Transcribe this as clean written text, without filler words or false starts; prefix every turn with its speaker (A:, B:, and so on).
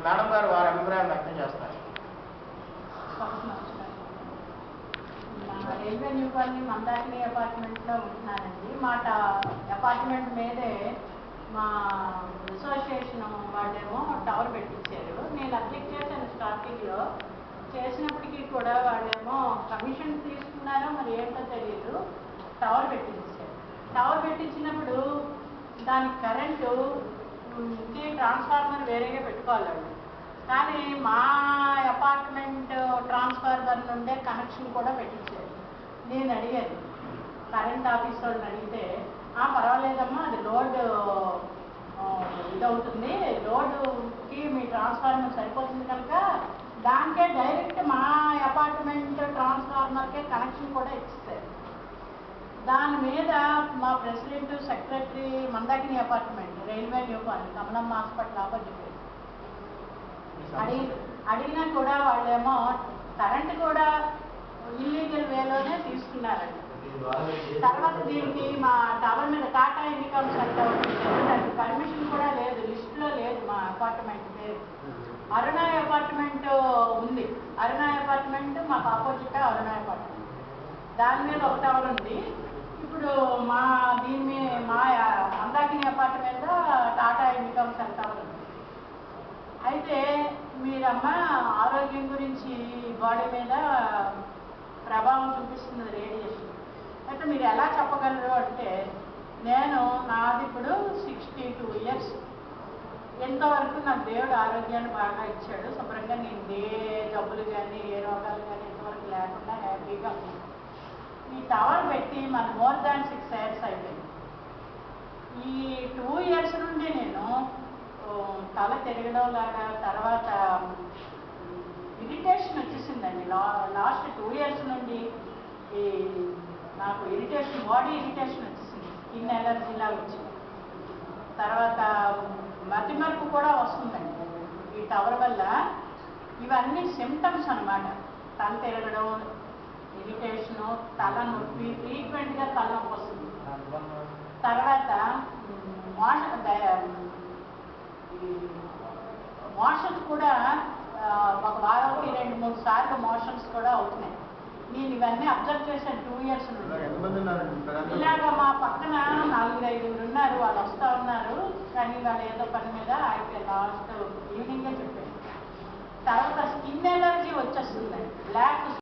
A: Madam గారు వారి అభిప్రాయం వ్యక్తం చేస్తారు.
B: రైల్వే న్యూ కాలనీ మందాకిని అపార్ట్మెంట్లో ఉంటున్నానండి. మా అపార్ట్మెంట్ మీదే మా అసోసియేషన్ వాళ్ళేమో టవర్ పెట్టించారు. నేను అబ్జెక్ట్ చేశాను స్టార్టింగ్లో. చేసినప్పటికీ కూడా వాళ్ళేమో కమిషన్ తీసుకున్నారో మరి ఏంటో తెలియదు, టవర్ పెట్టించారు. టవర్ పెట్టించినప్పుడు దానికి కరెంటు ట్రాన్స్ఫార్మర్ వేరేగా పెట్టుకోవాలి. కానీ మా అపార్ట్మెంట్ ట్రాన్స్ఫార్మర్ నుండే కనెక్షన్ కూడా పెట్టించారు. నేను అడిగాను కరెంట్ ఆఫీస్ వాళ్ళని అడిగితే, పర్వాలేదమ్మా అది లోడ్ ఇదవుతుంది, లోడ్కి మీ ట్రాన్స్ఫార్మర్ సరిపోతుంది కనుక దానికే డైరెక్ట్ మా అపార్ట్మెంట్ ట్రాన్స్ఫార్మర్కే కనెక్షన్ కూడా ఇచ్చేసారు. దాని మీద మా president secretary Mandakini apartment railway new colony Kamalamma hospital opposite అడిగినా కూడా వాళ్ళేమో కరెంట్ కూడా ఇల్లీగల్ వేలోనే తీసుకున్నారండి. తర్వాత దీనికి మా టవర్ మీద టాటా ఇన్కమ్స్ అంటే దానికి పర్మిషన్ కూడా లేదు, లిస్టులో లేదు మా అపార్ట్మెంట్ పేరు. అరుణాయ్ అపార్ట్మెంట్ ఉంది. అరుణాయ్ అపార్ట్మెంట్ మాకు ఆపోజిట్ అరుణాయ్ అపార్ట్మెంట్, దాని మీద ఒక టవర్ ఉంది. ఇప్పుడు మా మా మందాకిని అపార్ట్మెంట్ మీద టాటా ఇన్కమ్స్ అంటే టవర్ ఉంది. అయితే మీరమ్మ ఆరోగ్యం గురించి బాడీ మీద ప్రభావం చూపిస్తుంది రేడియేషన్, అయితే మీరు ఎలా చెప్పగలరు అంటే, నాది ఇప్పుడు 62 years. ఎంతవరకు నాకు దేవుడు ఆరోగ్యాన్ని బాగా ఇచ్చాడు. శుభ్రంగా నేను ఏ జబ్బులు కానీ ఏ రోగాలు కానీ ఇంతవరకు లేకుండా హ్యాపీగా ఉన్నాను. ఈ టవర్ పెట్టి మన మోర్ దాన్ 6 years అయిపోయింది. ఈ 2 years నుండి నేను తల తిరగడం లాగా, తర్వాత ఇరిటేషన్ వచ్చేసిందండి. లాస్ట్ 2 years నుండి నాకు ఇరిటేషన్, బాడీ ఇరిటేషన్ వచ్చేసింది, స్కిన్ ఎలర్జీలా వచ్చింది. తర్వాత మతిమరుపు కూడా వస్తుందండి ఈ టవర్ వల్ల. ఇవన్నీ సిమ్టమ్స్ అన్నమాట. తల తిరగడం, ఇరిటేషను, తల నొప్పి, ఫ్రీక్వెంట్గా తలనొప్పి వస్తుంది. తర్వాత మోషన్స్ కూడా ఒక వారానికి 2-3 సార్లు మోషన్స్ కూడా అవుతున్నాయి. నేను ఇవన్నీ అబ్జర్వ్ చేశాను 2 years నుండి. ఇలాగ మా పక్కన 4-5 ఉన్నారు, వాళ్ళు వస్తూ ఉన్నారు, కానీ వాళ్ళు ఏదో పని మీద అయిపోయారు. లాస్ట్ ఈవినింగే చెప్పాను. తర్వాత స్కిన్ ఎలర్జీ వచ్చేస్తుందండి, బ్లాక్